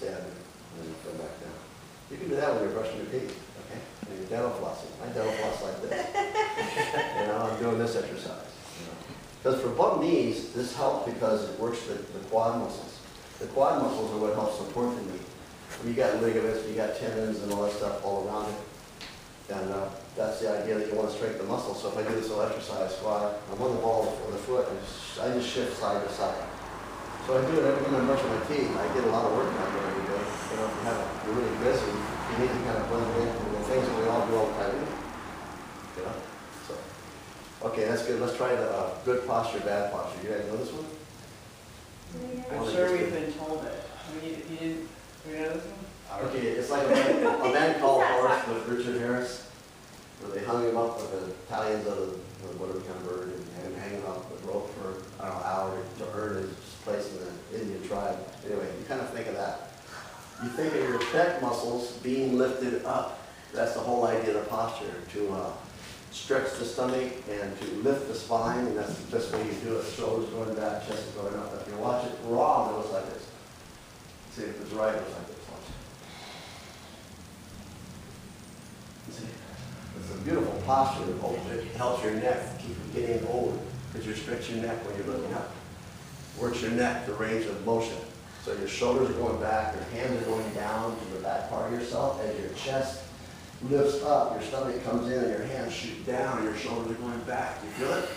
stand and then go back down. You can do that when you're brushing your teeth, okay? And you're dental flossing. I dental floss like this. You know, I'm doing this exercise. Because for bum knees, this helps because it works the quad muscles. The quad muscles are what helps support the knee. You got ligaments, you got tendons and all that stuff all around it. And that's the idea that you want to strengthen the muscle. So if I do this little exercise, squat, I'm on the ball for the foot, and I just shift side to side. So I do it every time I'm brushing my teeth. I get a lot of work done every day. You know, if you're really busy, you need to kind of blend it into the things that we all do all the time. You know? So, okay, that's good. Let's try the good posture, bad posture. You guys know this one? I'm sure we've been told it. You didn't, you know this one? Okay, it's like a man called Horse with Richard Harris, where they hung him up with the Italians of the whatever kind of bird, and hang him up with rope for, I don't know, an hour to earn his place in the Indian tribe. Anyway, you kind of think of that. You think of your pec muscles being lifted up. That's the whole idea of the posture, to stretch the stomach and to lift the spine, and that's the best way you do it. Shoulders going back, chest is going up. If you watch it raw, it looks like this. See if it's right, it looks like this. Watch it. See? It's a beautiful posture. It helps your neck keep from getting old, because you stretch your neck when you're looking up. Works your neck, the range of motion. So your shoulders are going back, your hands are going down to the back part of yourself, as your chest lifts up, your stomach comes in, and your hands shoot down, and your shoulders are going back. You feel it?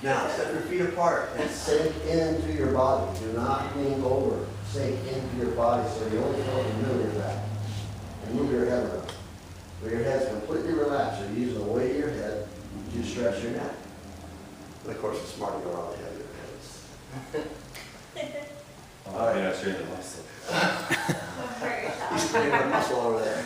Now, set your feet apart and sink into your body. Do not lean over. Sink into your body so you only feel the middle of your back. And move your head around. Where your head's completely relaxed, you're using the weight of your head to stretch your neck. And of course, it's smart to go around the head of your head. All right. Yeah, sure the muscle. He's creating a muscle over there.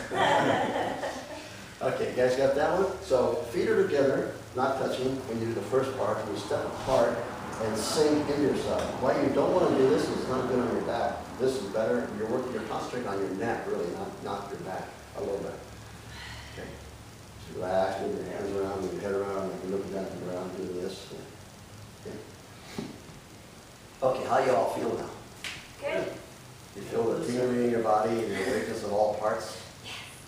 Okay, you guys got that one? So feet are together, not touching. When you do the first part, you step apart and sink into yourself. Why you don't want to do this is it's not good on your back. This is better. You're concentrating on your neck, really, not your back a little bit. Okay. So relax, move your hands around, move your head around, like you're looking down at the ground, doing this. Okay. Okay, how you all feel now? Good. You feel the tingling in your body and your awakeness of all parts?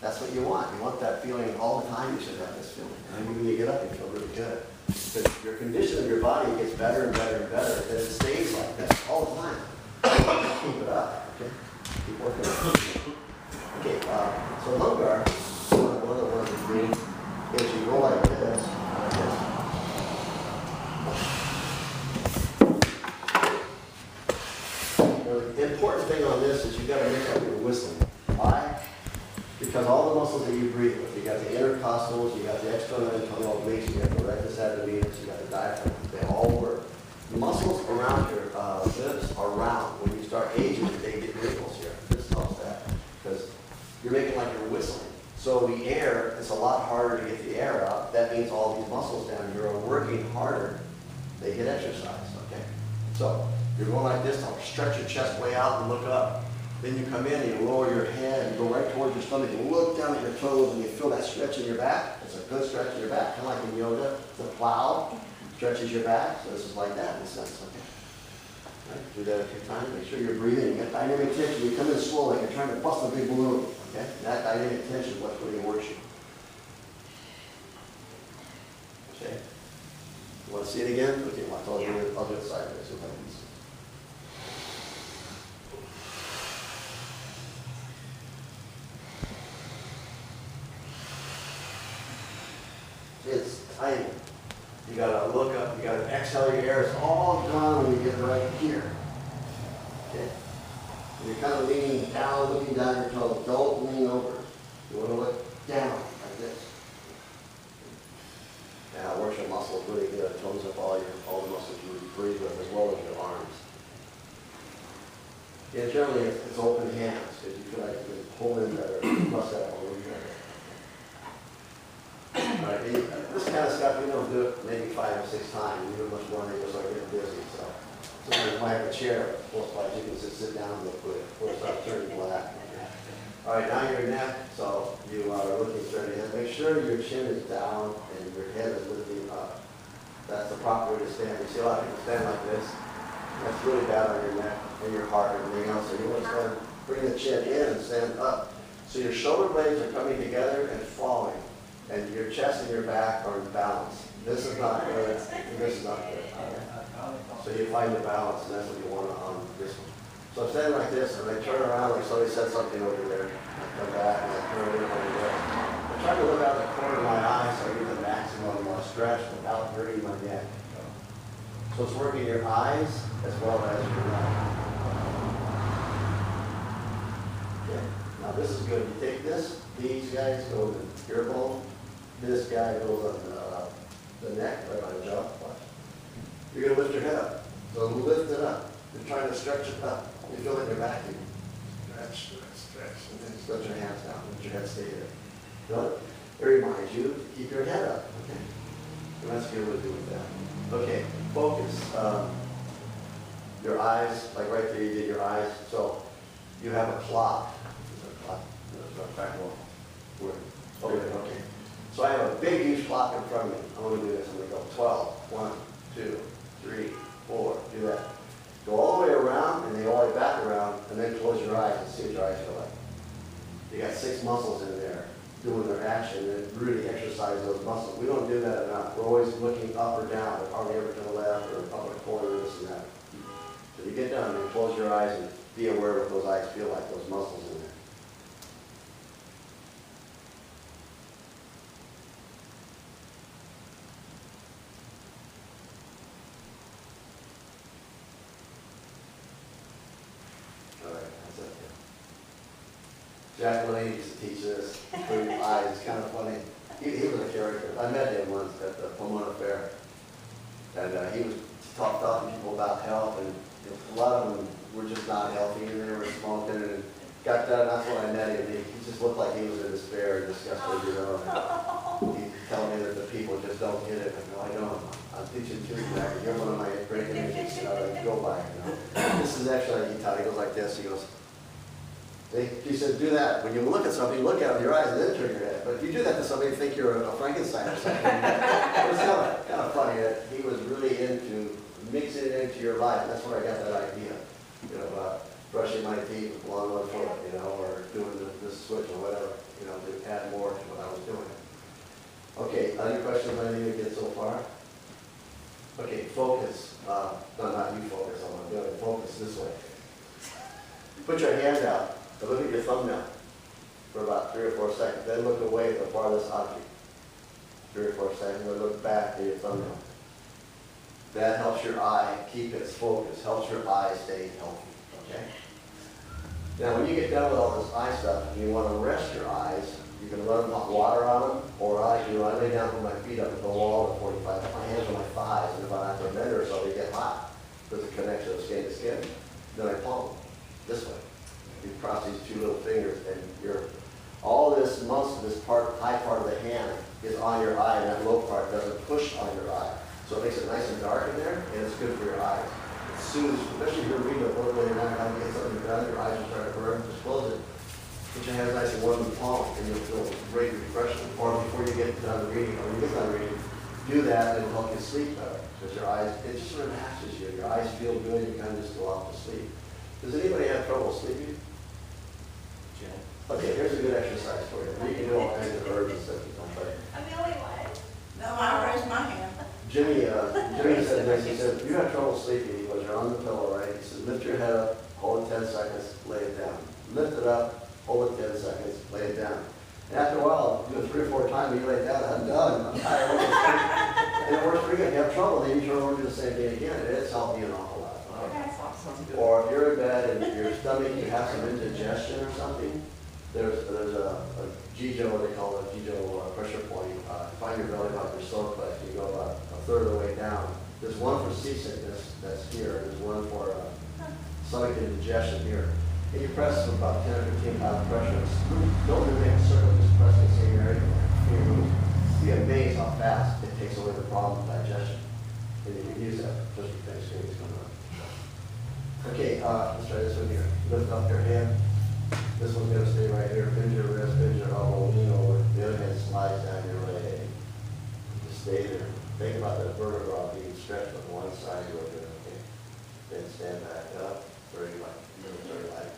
That's what you want. You want that feeling all the time. You should have this feeling. And when you get up, you feel really good. But your condition of your body gets better and better and better. And it stays like that all the time. Keep it up. Okay? Keep working on it. Okay, so lumbar, one of the ones that's green, is you go like this, like this. The important thing on this is you got to make up your whistling. Why? Because all the muscles that you breathe with, you got the intercostals, you got the external and internal obliques, you got the rectus abdominis, you got the diaphragm. They all work. The muscles around your lips are round. When you start aging, they get wrinkles here. This helps that because you're making like you're whistling. So the air, it's a lot harder to get the air out. That means all these muscles down here are working harder. They get exercise, okay? So you're going like this, I'll stretch your chest way out and look up. Then you come in and you lower your head and go right towards your stomach and look down at your toes and you feel that stretch in your back. It's a good stretch in your back, kind of like in yoga. The plow stretches your back. So this is like that in a sense, okay? All right, do that a few times. Make sure you're breathing. You get dynamic tension. You come in slow like you're trying to bust a big balloon, okay? That dynamic tension is what's really works you. Okay? You want to see it again? Okay, well, I'll do it sideways. So it's tiny. You gotta look up, you gotta exhale your air. It's all gone when you get right here. Okay? And you're kind of leaning down, looking down your toes. Don't lean over. You want to look down like this. Now, it works your muscles really good. It tones up all the muscles you breathe with, as well as your arms. Yeah, generally it's open hands, because you feel like you can pull in better, plus that all over your head. All right, this kind of stuff, you don't do it maybe 5 or 6 times. You do it much more than you start getting busy. So sometimes if I have a chair, most likely you can just sit down real quick before it starts turning black. All right, now your neck. So you are looking straight ahead. Make sure your chin is down and your head is lifting up. That's the proper way to stand. You see a lot of people stand like this. That's really bad on your neck and your heart and everything else. So you want to stand Bring the chin in and stand up. So your shoulder blades are coming together and falling. And your chest and your back are in balance. This is not good. This is not good. So you find the balance, and that's what you want on this one. So I'm standing like this, and I turn around like somebody said something over there. I come back and I turn over there. I'm trying to look out the corner of my eye so I get the maximum stretch without hurting my neck. So it's working your eyes as well as your neck. Okay. Now this is good. You take this, these guys go to the ear bone. This guy goes on the neck, right on the jaw. Watch. You're going to lift your head up. So lift it up. You're trying to stretch it up. You feel like you're backing. Stretch, stretch, stretch. And then stretch your hands down. Let your head stay there. Good? It reminds you to keep your head up. Okay. And that's what you're doing with that. Okay. Focus. Your eyes, like right there, you did your eyes. So you have a clock. Is there a clock? There's a back wall. Where? Okay. Okay. So I have a big, huge clock in front of me. I'm going to do this. I'm going to go 12. 1, 2, 3, 4. Do that. Go all the way around and then all the way back around, and then close your eyes and see what your eyes feel like. You got 6 muscles in there doing their action and really exercise those muscles. We don't do that enough. We're always looking up or down, but hardly ever to the left or up in the corner, this and that. So you get done and close your eyes and be aware of what those eyes feel like, those muscles in there. Jack Lane used to teach this through eyes. It's kind of funny. He was a character. I met him once at the Pomona Fair. And he was talking to people about health. And a lot of them were just not healthy. And they were smoking. And got done. That's when I met him. He just looked like he was in despair and disgusted, you know. He'd tell me that the people just don't get it. I go, I don't. I'm teaching too, Jack. You're one of my great images that I go by, you know. This is actually, he goes like this. He goes, he said, do that. When you look at something, look at it with your eyes and then turn your head. But if you do that to somebody, you think you're a Frankenstein or something. It was kind of funny that he was really into mixing it into your life. That's where I got that idea, you know, about brushing my teeth with one foot, you know, or doing the switch or whatever, you know, to add more to what I was doing. Okay, any questions on anything you get so far? Okay, focus. No, not you focus on what I'm doing. Focus this way. Put your hand out. So look at your thumbnail for about 3 or 4 seconds. Then look away at the farthest object. 3 or 4 seconds. Then look back at your thumbnail. That helps your eye keep its focus. Helps your eye stay healthy. Okay. Now, when you get done with all this eye stuff, and you want to rest your eyes, you can run hot water on them, or I lay down with my feet up at the wall at 45. My hands on my thighs, and if I have to bend or so, they get hot. There's a connection of skin to skin. Then I palm them this way. You cross these 2 little fingers, and all this muscle, this part, high part of the hand, is on your eye, and that low part doesn't push on your eye. So it makes it nice and dark in there, and it's good for your eyes. It soothes, especially if you're reading a book later night, how to get something done, your eyes are starting to burn, just close it. Put your hands nice and warm in the palm, and you'll feel great refreshment. Or before you get done reading, or when you get done reading, do that, and it'll help you sleep better. Because your eyes, it just relaxes you. Your eyes feel good, you kind of just go off to sleep. Does anybody have trouble sleeping? Okay, here's a good exercise for you. You can do all kinds of herbs and stuff. I'm the only one. No, I raised my hand. Jimmy said this. He said, if you have trouble sleeping, he goes, you're on the pillow, right? He said, lift your head up, hold it 10 seconds, lay it down. Lift it up, hold it 10 seconds, lay it down. And after a while, do it 3 or 4 times, you lay it down, I'm done. I'm tired. And it works pretty good. If you have trouble, then you turn over and do the same thing again. And it's helped me an awful lot. That's awesome. Or if you're in bed and your stomach, you have some indigestion or something, there's a Jijo, they call it a Jijo pressure point. Find your belly button, your solar plex. You go about 1/3 of the way down. There's one for seasickness, that's here. There's one for stomach indigestion here. And you press for about 10 or 15 pound pressure. Don't do make a circle, just press the same area. You'll be amazed how fast it takes away the problem with digestion. And you can use that just for Thanksgiving coming up. Okay, let's try this one here. Lift up your hand. This one's going to stay right here. Bend your wrist, bend your elbow, lean over. The other hand slides down your leg. Just stay there. Think about that vertebra being stretched on one side. You're good. Okay. Then stand back up. Very light. Very light.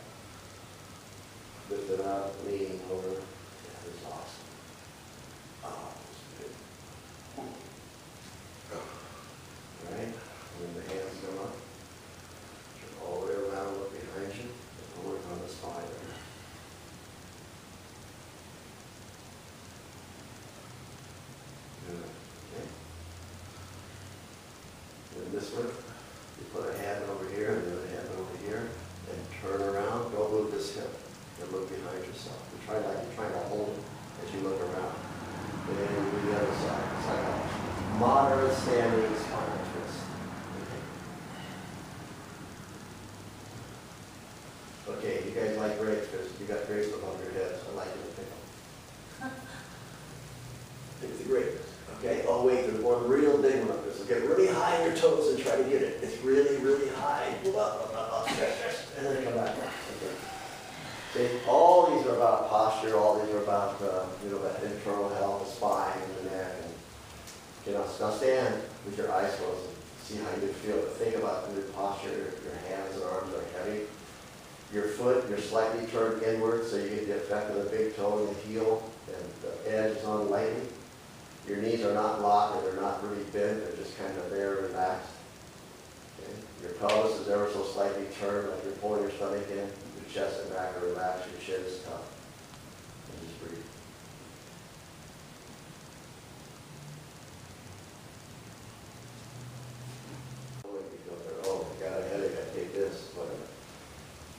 grapes, because you got grapes above your head, so I like you to pick them. Pick the grape. Okay, oh wait, there's one real big one up there, so get really high on your toes and try to get it. It's really, really high. Pull up, and then come back down. Okay. See, all these are about posture, all these are about, that internal health, the spine, and the neck. And, now stand with your eyes closed and see how you feel. But think about your posture, your hands and arms are heavy. Your foot, you're slightly turned inward, so you get the effect of the big toe and the heel, and the edge is on lightly. Your knees are not locked, and they're not really bent, they're just kind of there, relaxed. Okay. Your pelvis is ever so slightly turned, like you're pulling your stomach in. Your chest and back are relaxed, your chin is tough. And just breathe. Oh, I got a headache, I take this, whatever.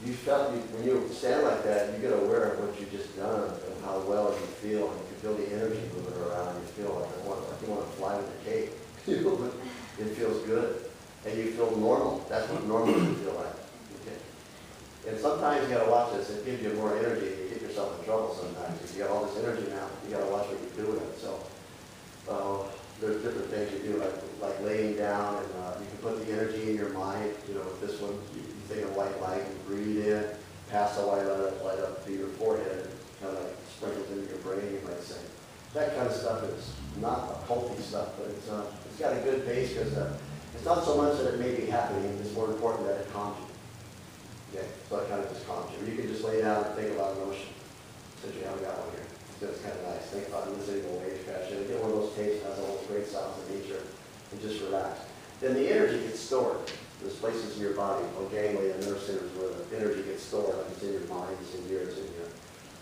You felt, when you stand like that, you get aware of what you've just done and how well you feel, and you feel the energy moving around. You feel like you want to fly with a cape. It feels good, and you feel normal. That's what normal should feel like. Okay. And sometimes you got to watch this. It gives you more energy. You get yourself in trouble sometimes. If you got all this energy now, you got to watch what you're doing. So there's different things you do, like laying down, and you can put the energy in your mind. With this one, you think of white light and breathe in, pass the white light up to your forehead, and kind of like sprinkles into your brain, you might say. That kind of stuff is not occulty stuff, but it's got a good base, because it's not so much that it may be happening, it's more important that it calms you. Okay, so it kind of just calms you. Or you can just lay down and think about an ocean, since you haven't got one here. So it's kind of nice. Think about listening to a wave crash. And get one of those tapes that has all those great sounds of nature, and just relax. Then the energy gets stored. There's places in your body, called ganglia and nerve centers, where the energy gets stored. Like it's in your mind, it's in here, it's in here.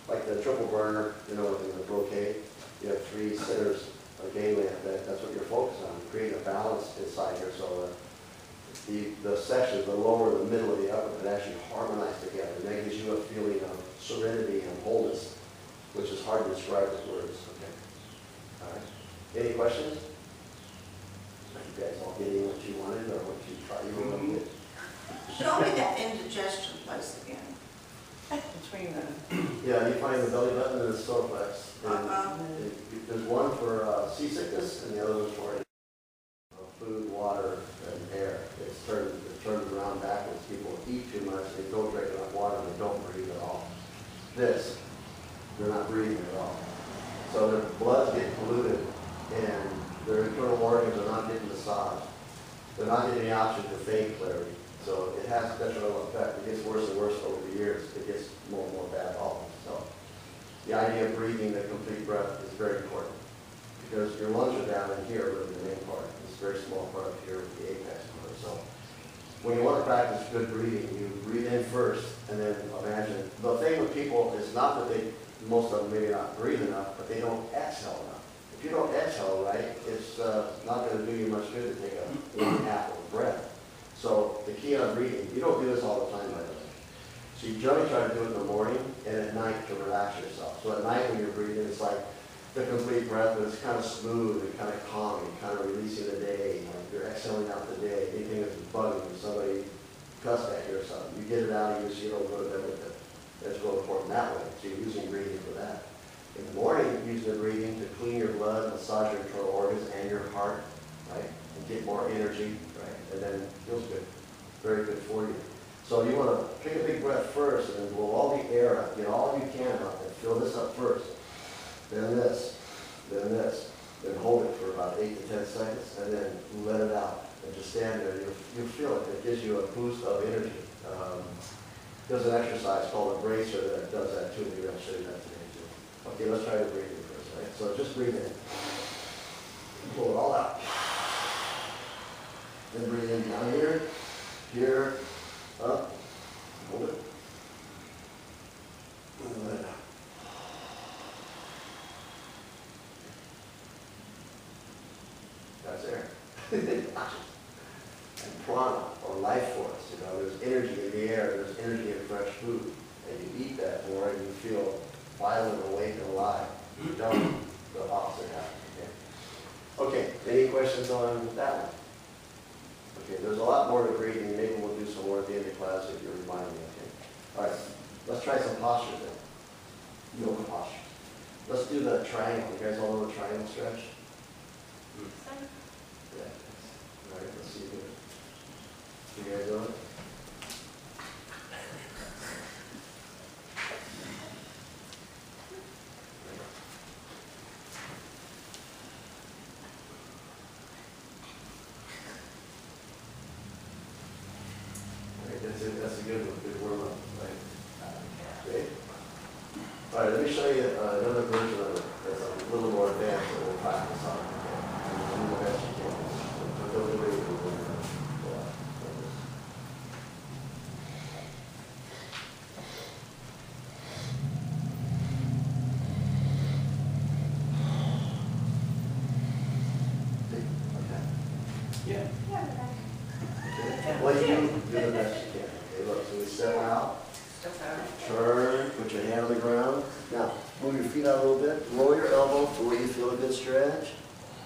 Like the triple burner, in the brocade, you have 3 centers of ganglia. That's what you're focused on. You create a balance inside here, so the sections, the lower, the middle, and the upper, can actually harmonize together. And that gives you a feeling of serenity and wholeness, which is hard to describe with words. Okay. All right. Any questions? You guys all getting what you wanted, or what you thought you were going to get? Show me that indigestion place again. Between the, Yeah, you find the belly button and the solar flex. There's one for seasickness, and the other one's for food, water, and air. It turns around backwards. People eat too much, they don't drink enough water, and they don't breathe at all. They're not breathing at all. So their blood's getting polluted, and their internal organs are not getting massaged. They're not getting the option to think clarity. So it has a detrimental effect. It gets worse and worse over the years. It gets more and more bad problems. So the idea of breathing the complete breath is very important, because your lungs are down in here, really the main part. It's a very small part up here with the apex part. So when you want to practice good breathing, you breathe in first, and then imagine. The thing with people is not that most of them maybe not breathe enough, but they don't exhale enough. If you don't exhale right, it's not going to do you much good to take a 1/2 of a breath. So the key on breathing, you don't do this all the time, by the way. So you generally try to do it in the morning and at night to relax yourself. So at night when you're breathing, it's like the complete breath, but it's kind of smooth and kind of calming, kind of releasing the day. Like you're exhaling out the day. Anything that's bugging you, somebody cussed at you or something, you get it out of you so you don't go to bed with it. That's real important that way. So you're using breathing for that. In the morning, use the breathing to clean your blood, massage your internal organs and your heart, right? And get more energy, right? And then it feels good. Very good for you. So you want to take a big breath first and then blow all the air out. Get all you can out and fill this up first. Then this. Then this. Then hold it for about 8 to 10 seconds and then let it out. And just stand there. You'll feel it. It gives you a boost of energy. There's an exercise called a bracer that does that too. Maybe I'll show you that today too. Okay, let's try to breathe in first, right? So just breathe in. Pull it all out. Then breathe in down here, here, up, hold it. And let it out. That's air. And prana, or life force, there's energy in the air, there's energy in fresh food. And you eat that more and you feel violent, awake, and alive. You don't, the opposite happens. Okay, any questions on that one? Okay, there's a lot more to breathing. Maybe we'll do some more at the end of class if you remind me. Okay. All right, let's try some do the triangle. You guys all know the triangle stretch? Yeah. All right, let's see here. You guys know it? That's a good one, good warm up, right? Okay. All right, let me show you another version of it that's a little more advanced that we'll practice on. Okay? And do the best you can. But don't do anything when you're go out like this. See? Okay. Yeah. Okay. Well, you do the best you can. Okay, look, so we step out. Turn, put your hand on the ground. Now, move your feet out a little bit. Lower your elbow to where you feel a good stretch.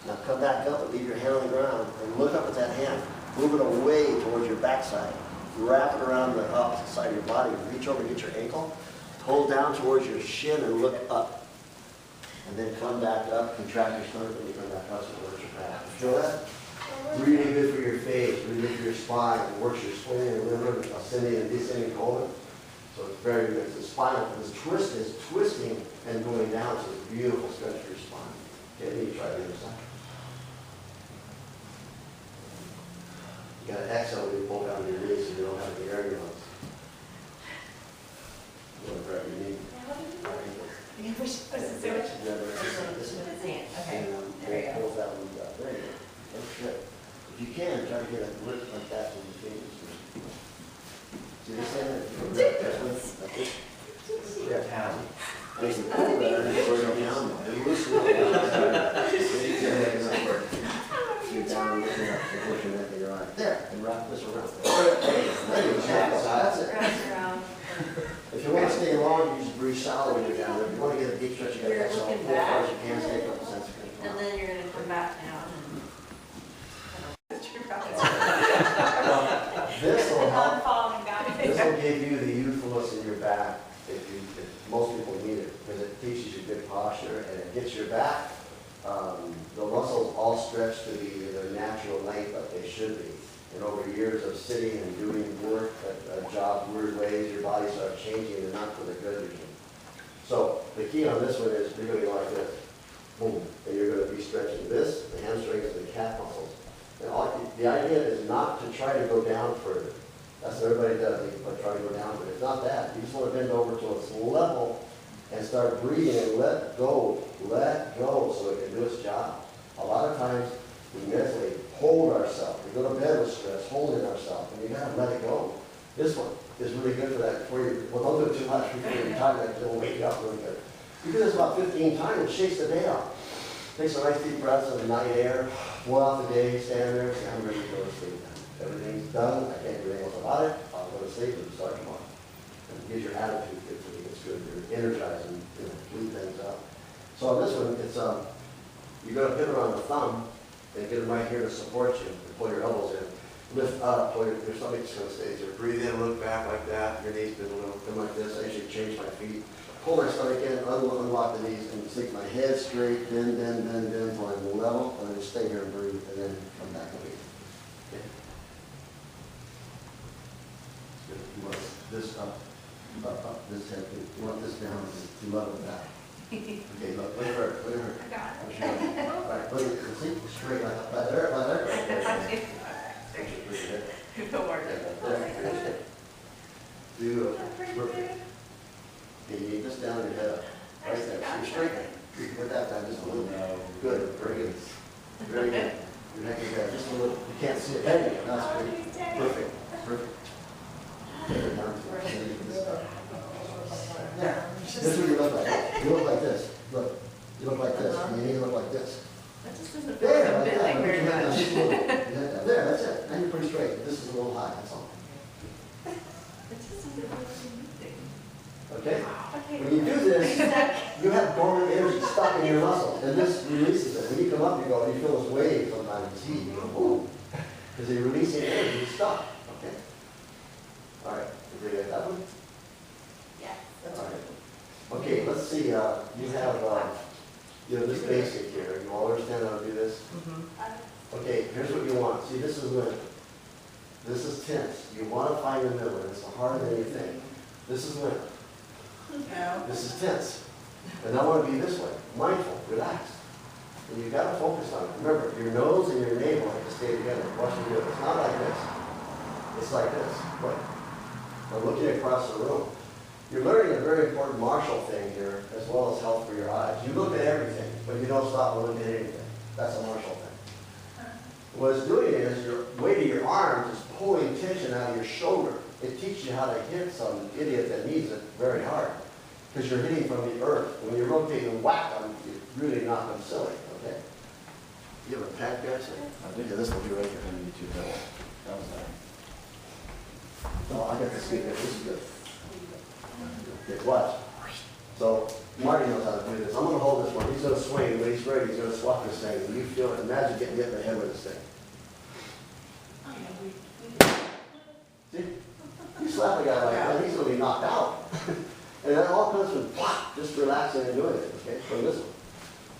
Now come back up and leave your hand on the ground and look up at that hand. Move it away towards your backside. Wrap it around the opposite side of your body. Reach over and get your ankle. Pull down towards your shin and look up. And then come back up, contract your stomach when you come back up towards your back. Feel that? Really good for your face, really good for your spine. It works your spleen and liver, ascending and descending colon. So it's very good. It's the spinal. This twist is twisting and going down, so it's a beautiful stretch for your spine. Okay, then you try the other side. You got to exhale when you pull down your knees so you don't have any air in your lungs. You want to grab your knee. Okay, there you go. Pulls that one up. There you go. That's good. If you can, try to get a grip like that with your fingers. See this hand? Like this. Yeah, down. Basically, pull that and bring it down. And loosen it. You're down, looking up, and pushing that in your eye. There, and wrap this around. There you go. That's it. If you want to stay long, you just breathe shallow when you're down. If you want to get a deep stretch, you got to exhale as far as you can, stay a couple seconds. And then you're gonna come back now. This will help. I'm falling back. This will give you the youthfulness in your back if most people need it, because it teaches you good posture and it gets your back, the muscles all stretched to be their natural length like they should be. And over years of sitting and doing work at jobs weird ways, your body starts changing and not for the good usually. So the key on this one is you're going to go like this. Boom. And you're going to be stretching this, the hamstrings, and the calf muscles. And the idea is not to try to go down further. That's what everybody does, they try to go down further. It's not that. You just want to bend over to its level and start breathing and let go so it can do its job. A lot of times we mentally hold ourselves. We go to bed with stress, holding ourselves, and you got to let it go. This one is really good for that. Before you, well, don't do it too much before you're tired, because it'll wake you up really good. You do this about 15 times, it shakes the day off. Take some nice deep breaths of the night air, blow out the day, stand there, say, I'm ready to go to sleep. Everything's done, I can't do anything else about it, I'll go to sleep and start tomorrow. And it gives your attitude good for you, it's good, you're energized and clean things up. So on this one, it's you're going to pivot on the thumb and get them right here to support you, and pull your elbows in. Lift up, pull your stomach's going to stay here. Breathe in, look back like that, your knees bend a little, come like this. I usually change my feet. Pull my stomach in, unlock the knees, and stick my head straight, bend until I'm level, and then just stay here and breathe, and then come back up here. Okay. Good. You want this up, this head. You want this down, to level back. Okay, look at her, look at her. I got it. All right, look at it, see, straight like there, like there. Don't worry. Do perfect. Okay, you need this down your head, right there, so you're straight. You can put that down just a little. Good, very good. Very good. Your neck is down just a little, you can't see it. There you go, that's great. Perfect, perfect. Take it down to this up. There, this is what you look like. You look like this, look. You look like this, and you need to look like this. That just doesn't feel There, like like that. bending very much. There, that's it. Now you're pretty straight. This is a little high, that's all. It just doesn't feel like anything. Okay? Okay. When you do this, you have dormant energy stuck in your muscles, and this releases it. When you come up, you go, you feel this wave sometimes, you see, you go, ooh, because you're releasing energy stuck. Okay? All right, you get that one? Yeah. All right. Okay, let's see, you have You know, this basic here, you all understand how to do this? Okay, here's what you want. See, this is limp. This is tense. You want to find the middle, and it's harder than you think. This is limp. No. This is tense. And I want to be this way, mindful, relaxed. And you've got to focus on it. Remember, your nose and your navel have to stay together. Watch me do it. It's not like this. It's like this. Look. I'm looking across the room. You're learning a very important martial thing here, as well as health for your eyes. You look at everything, but you don't stop and look at anything. That's a martial thing. What it's doing is your weight of your arms is pulling tension out of your shoulder. It teaches you how to hit some idiot that needs it very hard. Because you're hitting from the earth. When you rotate and whack them, you really knock them silly, okay? You have a pad, guys? Yeah, this will be right here. No, I got the speaker. This is good. Okay, watch. So, Marty knows how to do this. I'm going to hold this one. He's going to swing. When he's ready, he's going to swap this thing. And you feel it. Imagine getting hit in the head with this thing. See? You slap a guy like that, he's going to be knocked out. And that all comes from just relaxing and doing it, okay, from this one.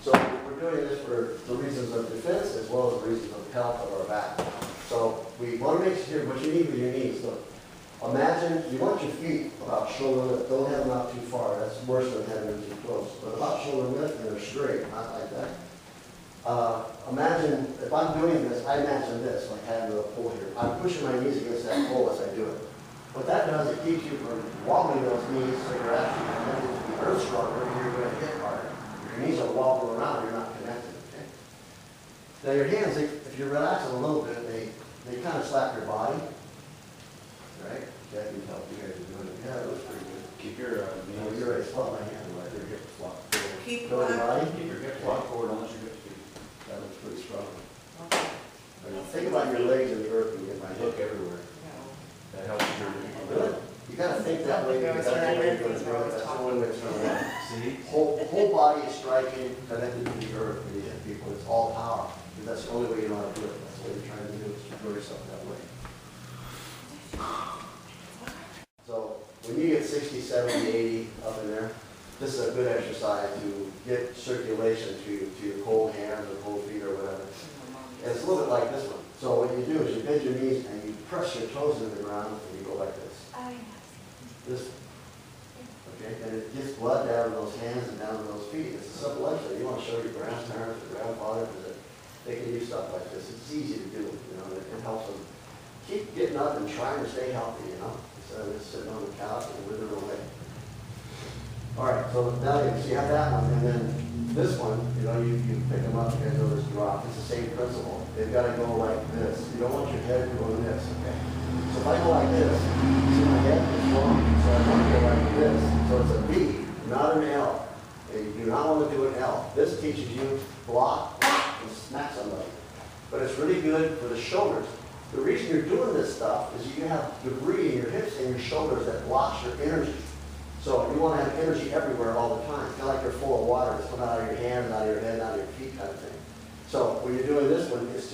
So we're doing this for the reasons of defense as well as the reasons of health of our back. So we want to make sure what you need with your knees. Look, imagine you want your feet about shoulder width. Don't have them out too far. That's worse than having them too close. But about shoulder width and they're straight, not like that. Imagine if I'm doing this, I imagine this, like having a pull here. I'm pushing my knees against that pole as I do it. What that does, it keeps you from wobbling those knees so you're actually connected to the earth stronger and you're going to hit harder. Your knees are wobbling around, you're not connected, okay? Now your hands, if you relax them a little bit, they kind of slap your body, right? That can help you guys doing it. Yeah, that was pretty good. Keep your knees. You're right, swap my hand right there, hip swap. Keep Go to what? body. Keep your hips locked forward unless your hips do. That looks pretty strong. Think about your legs in the earth and get my Look hip. everywhere. That helps your. Really? You gotta think that way, because that's the way you're gonna do it, that's the only way it's gonna work. See? Whole body is striking, connected to the earth when you hit people, it's all power. Because that's the only way you know how to do it, that's what you're trying to do, is to grow yourself that way. So, when you get 60, 70, 80 up in there, this is a good exercise to get circulation to your cold hands or cold feet or whatever. And it's a little bit like this one. So what you do is you bend your knees and you press your toes into the ground and you go like this. This one. Okay? And it gets blood down to those hands and down to those feet. It's a simple exercise. You want to show your grandparents or grandfather that they can do stuff like this. It's easy to do, you know, and it helps them keep getting up and trying to stay healthy, you know, instead of just sitting on the couch and withering away. All right, so now you have that one, and then this one, you know, you pick them up, you guys know this drop. It's the same principle. They've got to go like this. You don't want your head going this, okay? So if I go like this, see my head is wrong, so I want to go like this. So it's a V, not an L. Okay, you do not want to do an L. This teaches you block and smack somebody. But it's really good for the shoulders. The reason you're doing this stuff is you have debris in your hips and your shoulders that blocks your energy. So you want to have energy everywhere all the time. It's kind of like you're full of water. It's coming out of your hands, out of your head, out of your feet kind of thing. So when you're doing this one, it's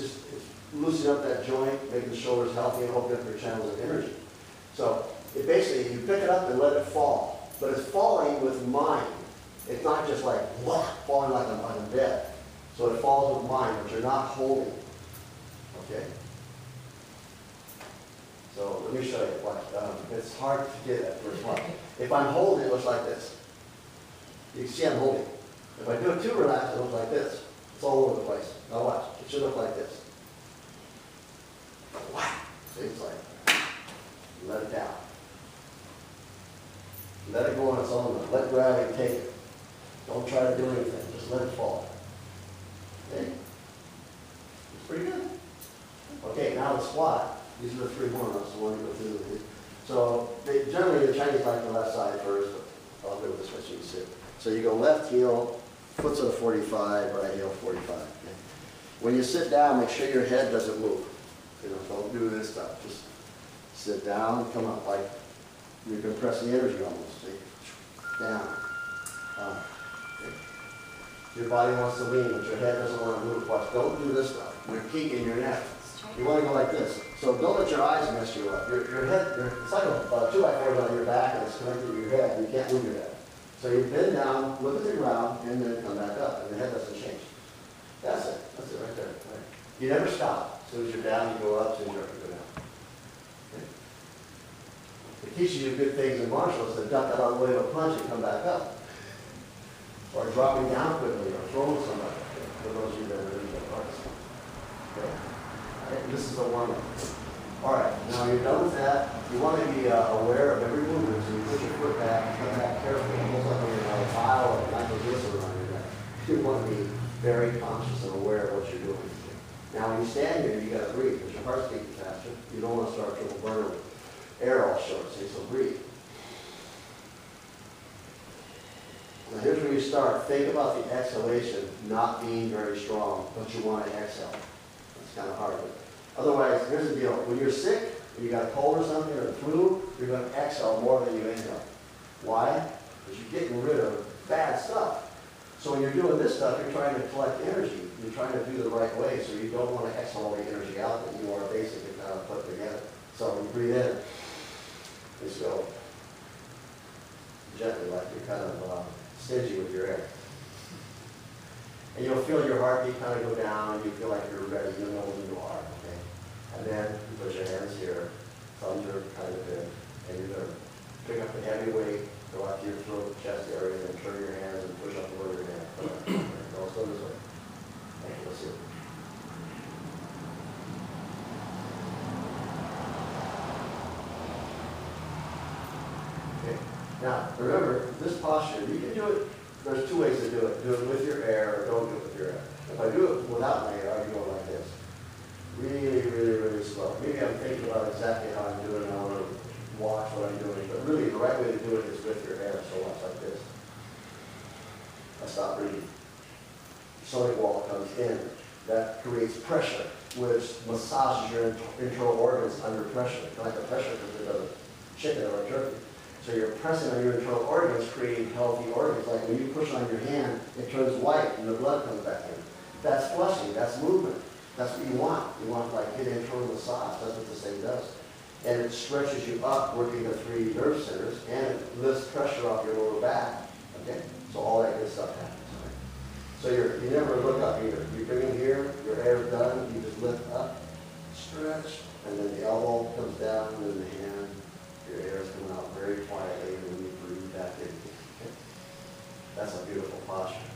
loosening up that joint, making the shoulders healthy and opening up your channels of energy. So it basically, you pick it up and let it fall. But it's falling with mind. It's not just like, wah, falling like I'm dead. So it falls with mind, but you're not holding. Okay? So let me show you what. It's hard to get at first one. If I'm holding, it looks like this. You can see I'm holding. If I do it too relaxed, it looks like this. It's all over the place. Now watch. It should look like this. Wow. See, it's like, let it down. Let it go on its own. Let gravity take it. Don't try to do anything. Just let it fall. Okay? It's pretty good. Okay, now the squat. These are the three warm-ups, the one to go through with. So generally the Chinese like the left side first, but I'll go with this one so you can see it. So you go left heel, foot's at a 45, right heel 45. Okay? When you sit down, make sure your head doesn't move. You know, don't do this stuff. Just sit down, come up like you're compressing energy almost. See? Down. Okay. Your body wants to lean, but your head doesn't want to move. Watch. Don't do this stuff. You're peaking your neck. You want to go like this. So don't let your eyes mess you up. Your head, it's like a 2x4 on your back and it's connected to your head. You can't move your head. So you bend down, look at the ground, and then come back up, and the head doesn't change. That's it right there. Right. You never stop. As soon as you're down, you go up, as soon as you're up, you go down. Okay. It teaches you good things in martial arts, to duck out of the way of a punch and come back up. Or dropping down quickly, or throwing somebody. Okay. For those of you that are really good artists. Okay. Right. This is a warm-up. All right, now you're done with that. You want to be aware of every movement, so you put your foot back, come back carefully, almost like when you're on a pile or nitroglycerin on your neck. You want to be very conscious and aware of what you're doing. Now, when you stand here, you got to breathe because your heart's beating faster. You don't want to start triple burner with air all short, so breathe. Now, here's where you start. Think about the exhalation not being very strong, but you want to exhale. It's kind of hard. Otherwise, here's the deal. When you're sick, when you got a cold or something, or the flu, you're going to exhale more than you inhale. Why? Because you're getting rid of bad stuff. So when you're doing this stuff, you're trying to collect energy. You're trying to do the right way, so you don't want to exhale all the energy out that you are basically kind of put together. So you breathe in. Just go gently, like you're kind of stingy with your air. And you'll feel your heartbeat kind of go down. You feel like you're ready. You know when you are. Okay? And then you put your hands here. Thumbs are kind of big. And you're going to pick up the heavy weight, go out to your throat, chest area, and then turn your hands and push up below your hand. Let's go this way. Okay, let's see. Okay. Now, remember, this posture, you can do it. There's two ways to do it. Do it with your air or don't do it with your air. If I do it without my air, I go like this. Really, really, really slow. Maybe I'm thinking about exactly how I'm doing it. I want to watch what I'm doing. But really, the right way to do it is with your air. So watch like this. I stop breathing. Stomach wall comes in. That creates pressure, which massages your internal organs under pressure. Like a pressure cooker does a chicken or a turkey. So you're pressing on your internal organs, creating healthy organs. Like when you push on your hand, it turns white and the blood comes back in. That's flushing, that's movement. That's what you want. You want like good internal massage. That's what this thing does. And it stretches you up, working the 3 nerve centers, and it lifts pressure off your lower back. Okay? So all that good stuff happens. So you never look up either. You bring it here, your air is done, you just lift up, stretch, and then the elbow comes down, and then the hand. Your air is coming out very quietly, and then you breathe back in. Okay? That's a beautiful posture.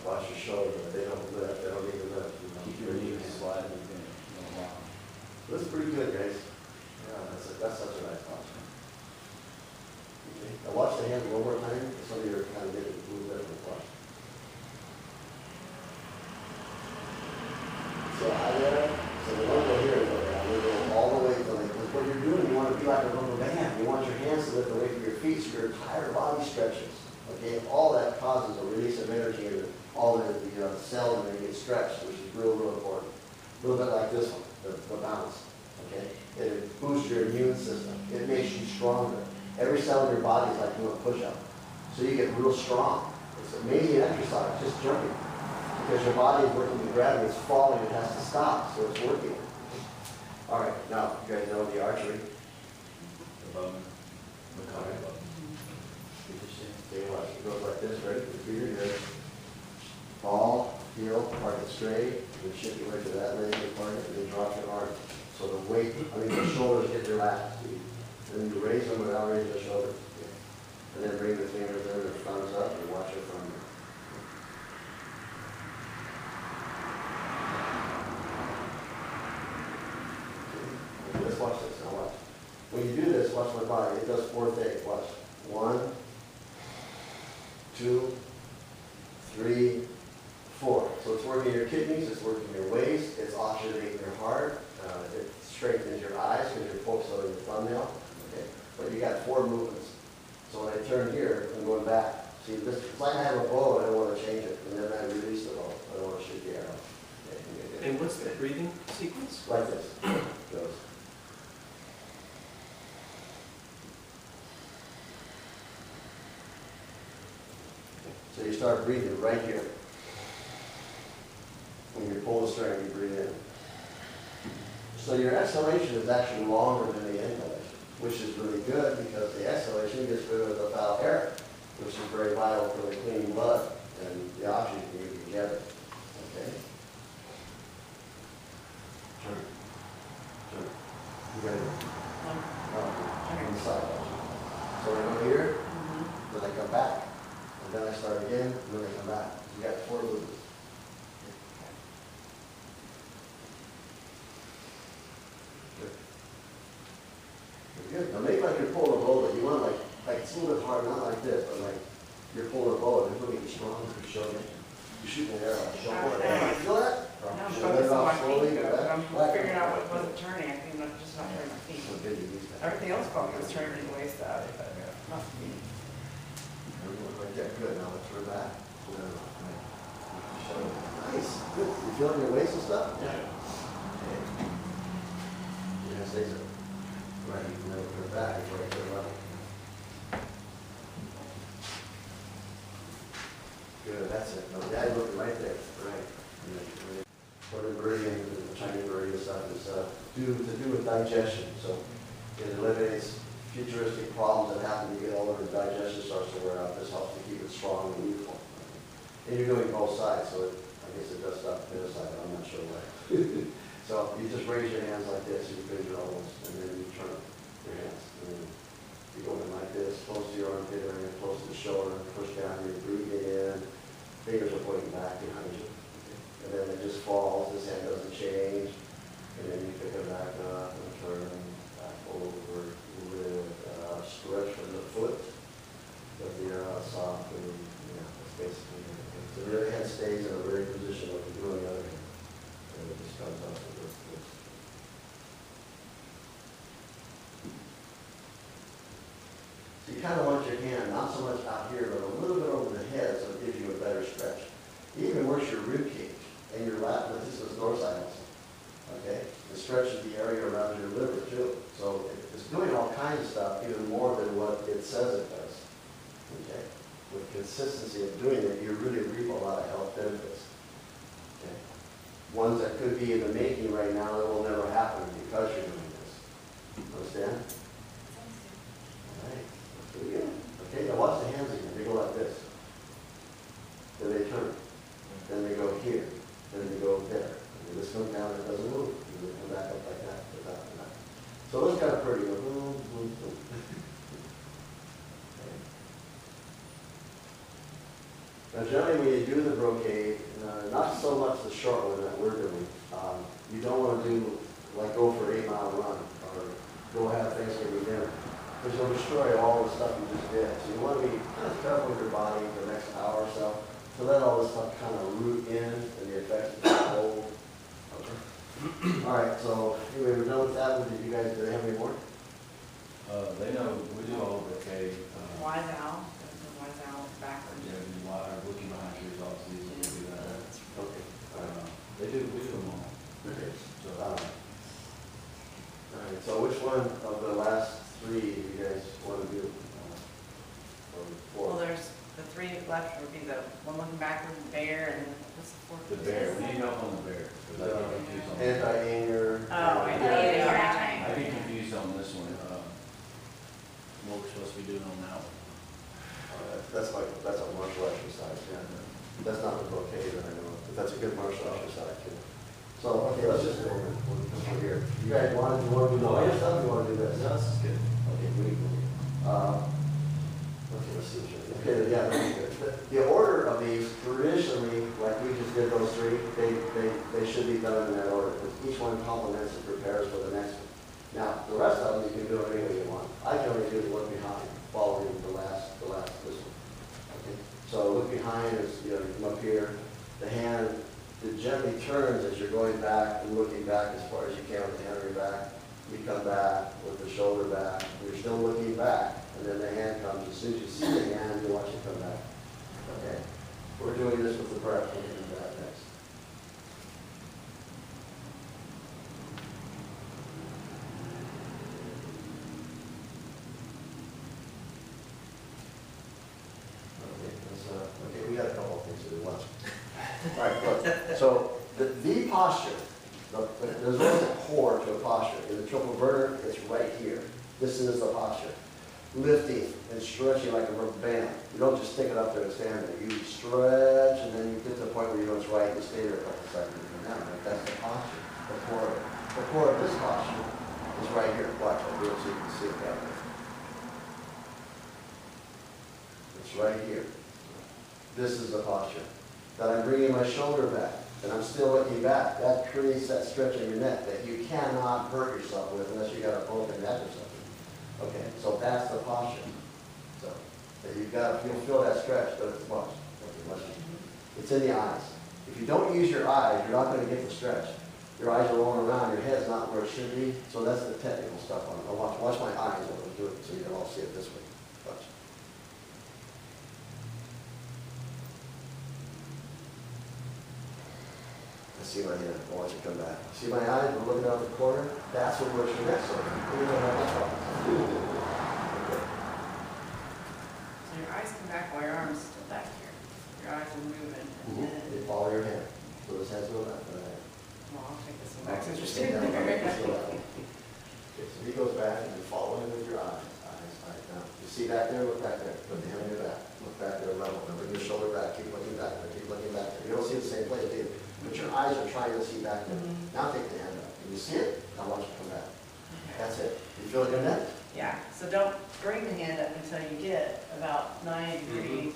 Watch your shoulders. They don't lift. They don't need to lift. Keep your knees sliding. That's pretty good, guys. Yeah, that's such a nice posture. Okay. Now watch the hands one more time. Some of you are kind of getting a little bit of a watch. So we don't go here and go down. We go all the way to like, because what you're doing, you want to be like a rubber band. You want your hands to lift away from your feet so your entire body stretches. Okay, all that causes a release of energy and all the cells and they get stretched, which is real, real important. A little bit like this one, the bounce. Okay, it boosts your immune system. It makes you stronger. Every cell in your body is like doing a push-up, so you get real strong. It's amazing exercise, just jumping, because your body is working with gravity. It's falling, it has to stop, so it's working. All right, now you guys know the archery. The bone. The All right. bone. Okay, watch. It goes like this, right? The feet are here. Fall, heel, park it straight, then shift your weight to that leg, and park it, and then drop your arm. So the weight, the shoulders get relaxed. And then you raise them without raising the shoulders. Okay. And then bring the fingers in, the thumbs up, and watch it from here. Okay. Let's watch this. Now watch. When you do this, watch my body. It does 4 things. Watch. 1, 2, 3, 4. So it's working your kidneys, it's working your waist, it's oxygenating your heart, it strengthens your eyes because you're focused on your thumbnail. Okay, but you got 4 movements. So when I turn here, I'm going back. See, this, it's like I have a bow and I want to change it, and then I release the bow. I don't want to shoot the arrow. Okay, And what's the breathing sequence? like this. Goes. So you start breathing right here. When you pull the string, you breathe in. So your exhalation is actually longer than the inhalation, which is really good because the exhalation gets rid of the foul air, which is very vital for the clean blood and the oxygen you can get it. Okay? Turn. Turn. You got it. On the side. So I go here, then I come back, and then I start again, and then I come back. You got 4 movements. Good. Good. Now make like you're pulling a bow, but you want like it's a little bit hard, not like this, but like you're pulling a bow, and it's really strong for the shoulder. You shoot an arrow, shoulder. Feel that? Now I'm Should I let it focused on off my slowly? feet, Go though. back. I'm Back. figuring out what wasn't turning, I think I'm just not turning my feet. So good, you use that. Everything else felt like it was turning anyway, so must be. Like that, good. Now let's turn back. Nice, good. You feeling your waist and stuff? Yeah. Okay. You're gonna say so. Right, you can never turn back before you turn level. Good, that's it. Now the guy looking right there, right. For the meridian, the Chinese meridian stuff is to do with digestion. So it eliminates futuristic problems that happen when you get older and digestion starts to wear out. This helps to keep it strong and youthful. And you're doing both sides, so I guess it does stop the other side, but I'm not sure why. So you just raise your hands like this, you bend your elbows, and then you turn your hands. And then you go in like this, close to your armpit area, close to the shoulder, push down, you're breathing in, fingers are pointing back behind you. And then it just falls, this hand doesn't change, and then you pick it back up and turn back over with stretch from the foot, but the soft, and that's basically it. So the other hand stays in a very position like you do on the other hand, and it just comes up with this. So you kind of want your hand, not so much out here, but a little bit over the head, so it gives you a better stretch. It even works your rib cage and your lat, this is dorsal muscle. Okay? It stretches the area around your liver too. So it's doing all kinds of stuff, even more than what it says it does. Okay? With consistency of doing it, you really reap a lot of health benefits. Okay? Ones that could be in the making right now that will never happen because you're doing this. Understand? All right. Let's do it again. Okay, now watch the hands again. They go like this. Then they turn. Then they go here. Then they go there. And this comes down and it doesn't move. And they come back up like that, like that, like that. So it looks kind of pretty. Boom, boom, boom. Okay. Now generally when you do the brocade, not so much the short one that we're doing, you don't want to do like go for an 8-mile run or go have Thanksgiving dinner. Because you'll destroy all the stuff you just did. So you want to be kind of careful with your body for the next hour or so to let all this stuff kind of root in and the effects of the cold. Okay. All right, so anyway, we're done with that. Did you guys, do they have any more? They know, we do all okay. Wise out, backwards. Yeah, we are looking behind trees, obviously, so we do that. Okay. All right. We do them all. Okay. So, All right, so which one of the last 3 do you guys want to do? Or 4? Well, there's the 3 left would be the one looking backward, the bear, and then what's the 4th? the bear, we need help on the bear, because I get confused on. Anti-anger. Oh, yeah. I get confused on this one, what we're supposed to be doing on that one. That's a martial exercise, yeah. That's not the brocade that I know of, but that's a good martial exercise too. So, okay, let's just go over here. You guys want to do the other stuff, you want to do this? No, this is good. Okay, we okay, let's see. Okay, yeah, that's good. The order of these, traditionally, like we just did those 3, they should be done in that order, because each one complements and prepares for the next one. Now, the rest of them, you can do it any way you want. I generally do the look behind, following the last, this one. Okay, so look behind is, you come up here, the hand, it gently turns as you're going back and looking back as far as you can with the hand on your back. You come back with the shoulder back, you're still looking back, and then the hand comes. As soon as you see the hand, you watch it come back. Okay, we're doing this with the breath, we're going to do that next. Okay, we got a couple of things to do. All right, look. So The posture, there's always a core to a posture. In the triple inverter, it's right here. This is the posture. Lifting and stretching like a rubber band. You don't just stick it up there and stand there. You stretch, and then you get to the point where you know it's right, and stay there a couple seconds and come down. Right? That's the posture, the core of it. The core of this posture is right here. Watch, I'll do it so you can see it down there. It's right here. This is the posture. Then I'm bringing my shoulder back, and I'm still looking back. That creates that stretch in your neck that you cannot hurt yourself with unless you got a broken neck or something. Okay, so that's the posture. So you've got to feel that stretch, but it's much. It's in the eyes. If you don't use your eyes, you're not going to get the stretch. Your eyes are rolling around, your head's not where it should be. So that's the technical stuff on it. Watch my eyes when I do it so you can all see it this way. Watch. See my hand, I want you to come back. See my eyes, we're looking out the corner? That's what works your neck so. So your eyes come back while your arm's still back here. Your eyes are moving, and then, They follow your hand. So this hands go back. well, I'll take this one back since you're Stay sitting down, there. Okay, so he goes back and you follow him with your eyes. Eyes down. You see back there, look back there. Put the hand on your back. Look back there, level. And bring your shoulder back. Keep looking back there. Keep looking back there. You don't see the same place, do you? But your eyes are trying to see back there. Now take the hand up. Can you see it? Now watch it come back. That's it. You feel it in your neck? Yeah, so don't bring the hand up until you get about 90 degrees,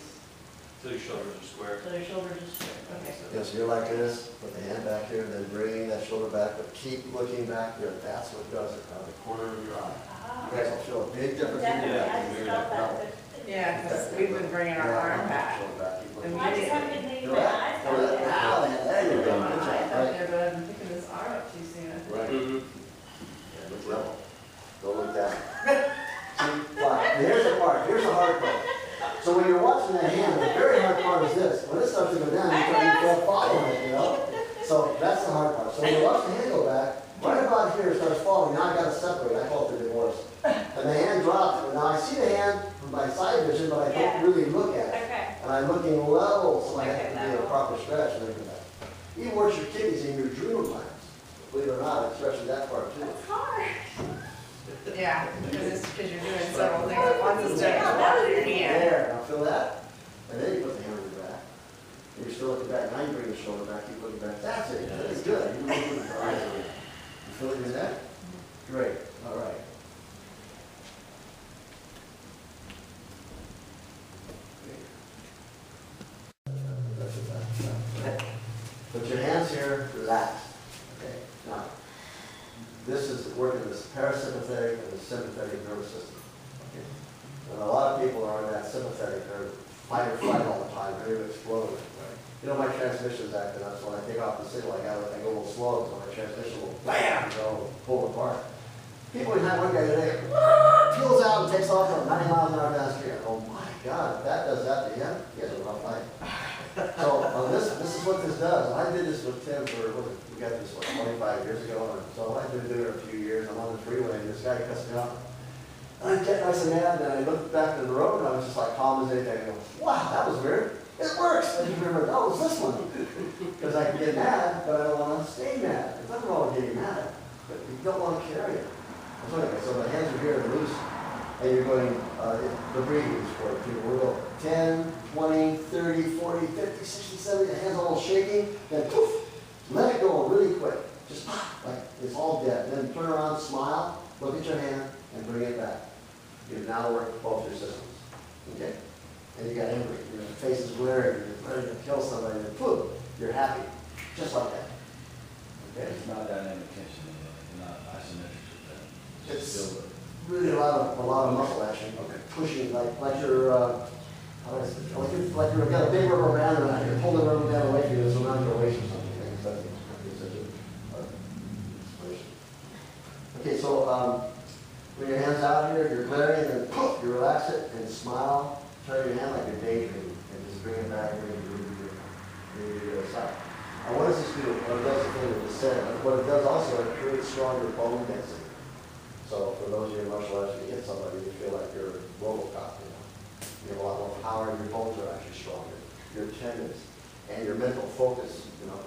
So your shoulders are square. till your shoulders are straight. Okay. Yeah, so you're like this, put the hand back here, and then bring that shoulder back, but keep looking back there. That's what does it, out of the corner of your eye. You guys will feel a big difference in your Definitely, neck. I just felt that. Yeah, because we've been bringing our arm back. Shoulder back, keep looking. And I just haven't been thinking my eyes Now, down there. there you go. I Good job, thought right? you were picking this arm up too soon. Right. Mm-hmm. Yeah, look level. Don't look down. See, why? Here's the part, here's the hard part. So when you're watching that hand, the very hard part is this. When it starts to go down, you start following it, you know? So that's the hard part. So when you watch the hand go back, right about here it starts falling. Now I got to separate. I call it the divorce. And the hand drops. And now I see the hand from my side vision, but I don't really look at it. Okay. And I'm looking level, so I have Okay, to be a level. proper stretch and everything. Even works your kidneys and your adrenal glands. Believe it or not, it stretches that part too. It's hard. Yeah, because you're doing several things at once instead of Yeah, one your hand. There, now feel that? And then you put the hand on your back. And you're still looking back. Now you bring the shoulder back, keep looking back. That's it. That's good. You move with your eyes. You feel it in that? Great. All right. Put your hands here, relax. Okay. Now, this is working this parasympathetic and the sympathetic nervous system. Okay. And a lot of people are in that sympathetic, they're fight or flight all the time, ready to explode. Right? You know, my transmission's acting up, so when I take off the signal, I go a little slow, so my transmission will bam, go pull apart. People in that one guy today, peels out and takes off at 90 miles an hour down the street. Oh my God, if that does that to him, he has a rough life. So this is what this does. I did this with Tim for, we got this like 25 years ago, and so I've been doing it a few years. I'm on the freeway, and this guy cuts me off. And I get nice and mad, and I looked back to the road, and I was just like calm as anything. I go, wow, that was weird. It works. And you remember, oh, it's this one. Because I can get mad, but I don't want to stay mad. There's nothing wrong with getting mad, but you don't want to carry it. So anyway, so the hands are here and loose, and you're going, the breathing is for it. People will go 10, 20, 30, 40, 50, 60, 70, the hands all shaking, then poof, let it go really quick. Just like it's all dead. Then turn around, smile, look at your hand, and bring it back. You've now worked both your systems. Okay? And you got angry, your face is glaring, you're ready to kill somebody, and poof, you're happy. Just like that. Okay? It's not dynamic tension, not isometric. It's really a lot of muscle action. Okay. Pushing like you're how do I say, like you've got a big rubber band around here, pull the rubber band away from you, it's around your waist or something. That's such a explanation. Okay, so when your hands out here, you're glaring, and poof, you relax it and smile. Turn your hand like you're daydreaming, and just bring it back, bring it to the other side. Now, what does this do? Well, it does the thing that you said. What it does also, it creates stronger bone density. So for those of you in martial arts, if you hit somebody, you feel like you're Robocop, you know. You have a lot more power, and your bones are actually stronger. Your tendons and your mental focus, you know.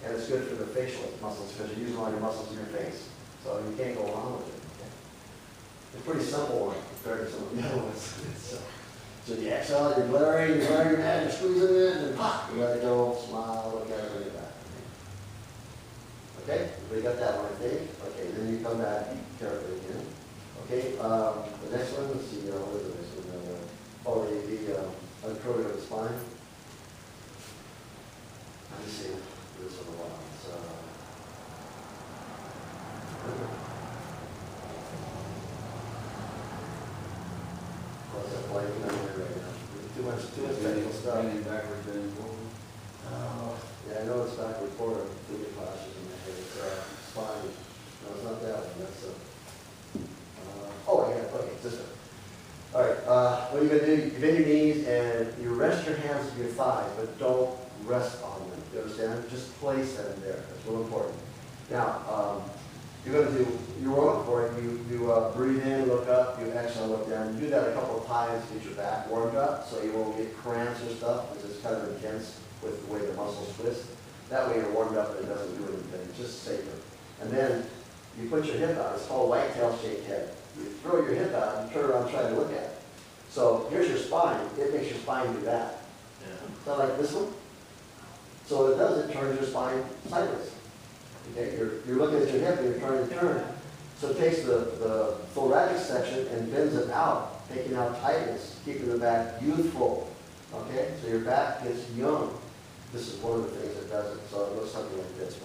And it's good for the facial muscles because you're using all your muscles in your face. So you can't go wrong with it. Okay? It's a pretty simple one compared to some of the other ones. So you exhale, you're glaring your hand, you're squeezing it, and pop, you let it go, smile, look at it, bring it back. Okay, we got that one, I think. Okay, then you come back carefully again. Okay, the next one, let's see, what is the next one? The uncurling of the spine. Let me see this one a while. So, what's that blank memory right now? Too much technical stuff. Bending backwards, bending forward. Oh, yeah, I know it's backward forward. Too many flashes in my head. It's spine. No, it's not that one. That's oh, yeah, okay, it's this one. All right, what you're going to do, you bend your knees and you rest your hands to your thighs, but don't rest on them. You understand? Just place them there. That's real important. Now, you're going to do your warm-up for it. You breathe in, look up, you exhale, look down. You do that a couple of times to get your back warmed up so you won't get cramps or stuff, because it's kind of intense with the way the muscles twist. That way you're warmed up and it doesn't do anything. It's just safer. And then you put your hip out. It's called whitetail shaped head. You throw your hip out and turn around trying to look at it. So here's your spine. It makes your spine do that. Yeah. Sound like this one? So what it does, it turns your spine sideways. Okay, you're looking at your hip and you're trying to turn. So it takes the thoracic section and bends it out, taking out tightness, keeping the back youthful. Okay, so your back gets young. This is one of the things that does it. So it looks something like this.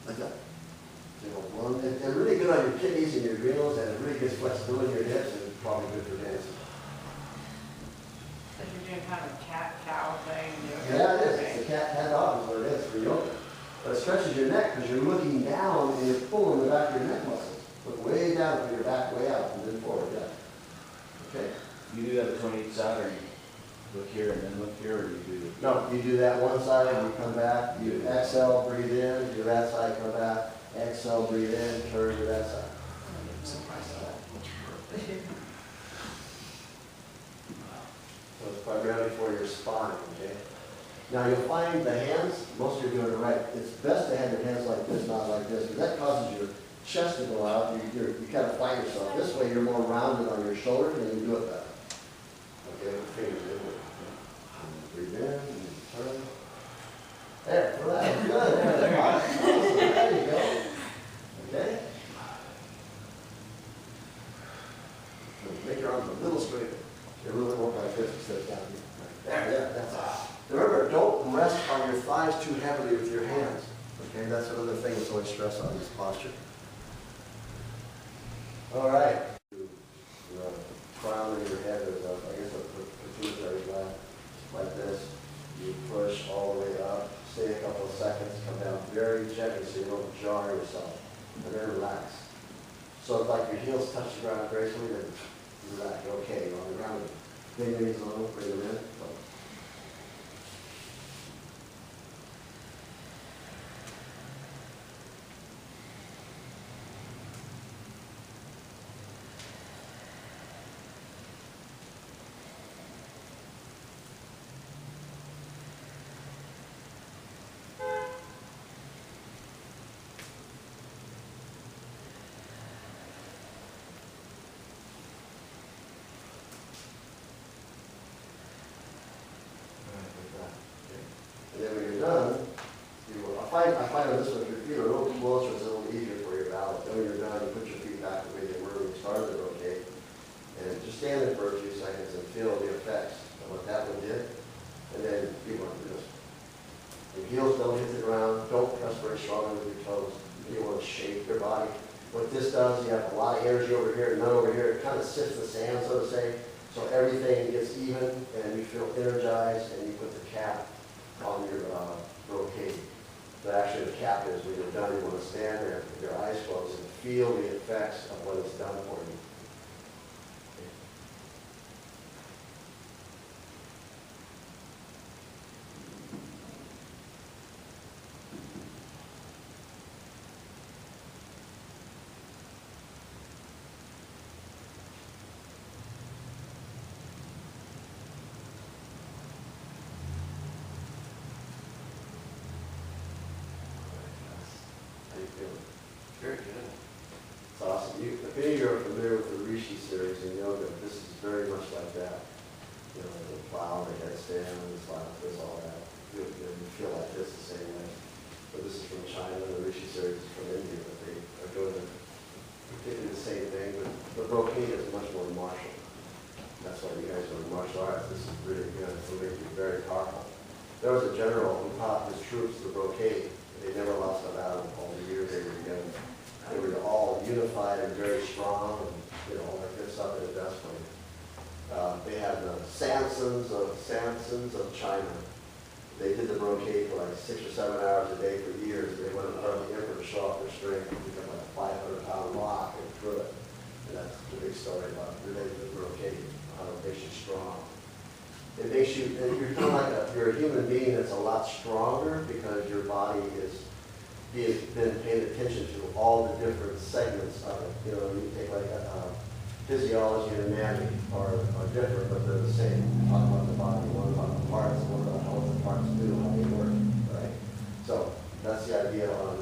Like that. You know, one, and really good on your kidneys and your adrenals, and it really gets flexibility in your hips, and it's probably good for dancing. So you're doing kind of a cat-cow thing. Yeah, it is. It's a cat dog is what it is for yoga. But it stretches your neck because you're looking down and you're pulling the back of your neck muscles. Look way down, put your back way out, and then forward. Yeah. Okay. You do that between each side, or you look here and then look here, or you do? No, you do that one side and you come back. You exhale, breathe in. Do that side, come back. Exhale, breathe in. Turn to that side. So it's primarily for your spine, okay? Now you'll find the hands, most of you are doing it right. It's best to have your hands like this, not like this, because that causes your chest to go out. You kind of find yourself. This way you're more rounded on your shoulders and you do it better. Okay, with the fingers in. Breathe in and turn. There, for that. Good. There you go. Okay? Make your arms a little straighter. They really work like this instead of down here. There, that's it. Remember, don't rest on your thighs too heavily with your hands. Okay, that's another thing that's always stress on this posture. All right. The crown of your head is, I guess, a pituitary gland, like this. You push all the way up, stay a couple of seconds, come down very gently so you don't jar yourself, and then relax. So if like your heels touch the ground gracefully, then relax. Okay, on the ground. Bring your knees a little, bring them in. And then when you're done, I find on this one, your feet are a little closer, it's a little easier for your balance. Then when you're done, you put your feet back the way they were when you started, okay? And just stand there for a few seconds and feel the effects of what that one did. And then you want to do this. Your heels don't hit the ground, don't press very strongly with your toes. You want to shape your body. What this does, you have a lot of energy over here and none over here. It kind of sifts the sand, so to say. So everything gets even and you feel energized, and you put the cap on your brocade. But actually the cap is when you're done, you want to stand there with your eyes closed and feel the effects of what it's done for you. If any of you are familiar with the Rishi series in yoga, this is very much like that. You know, the plow, the headstand, the slap, this, all that. You feel like this the same way. But this is from China, the Rishi series is from India, but they are doing particularly the same thing, but the brocade is much more martial. That's why you guys are in martial arts. This is really good. It's going to be very powerful. There was a general who taught his troops the brocade. They never lost a battle all the years they were together. They were all unified and very strong, and all that good stuff in the best way. They had the Sansons of China. They did the brocade for like 6 or 7 hours a day for years. They went in front of the emperor to show off their strength and become like a 500-pound rock and threw it. And that's the big story about related to the brocade, how it makes you strong. It makes you, you're kind of like you're a human being that's a lot stronger because your body is been paying attention to all the different segments of it. You take like physiology and anatomy are different, but they're the same. You talk about the body, one about the parts, one about how the parts do, how they work, right? So that's the idea on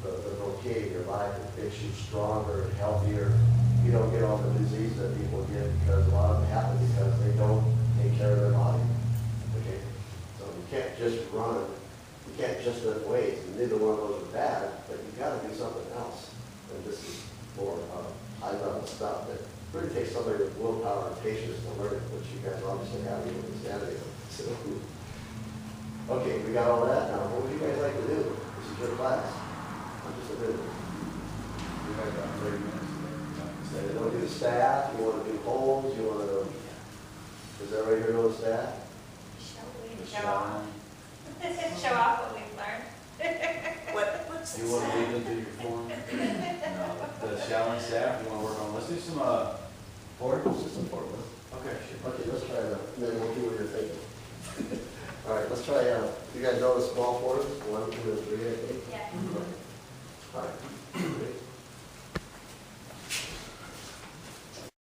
the brocade. Your life, it makes you stronger and healthier. You don't get all the disease that people get because a lot of them happen because they don't take care of their body. Okay, so you can't just run. You can't just lift weights. And neither one of those are bad, but you got to do something else. And this is more high-level stuff that really takes somebody with willpower and patience to learn it, which you guys obviously have even understanding of. So, okay, we got all that now. What would you guys like to do? This is your class. I'm just a bit. We got about 30 minutes. You want to do the staff? You want to do holds? You want to? Does everybody here know the staff? Show off. Show off what we've learned. What's Do you want to lead them through your form? No. The showering staff, you want to work on, let's do some, Four? Just some four. okay, sure. Okay, let's try that. And then we'll do what you're thinking. All right, let's try. You guys know the small forms? 1, 2, and 3, I think. Yeah. All right.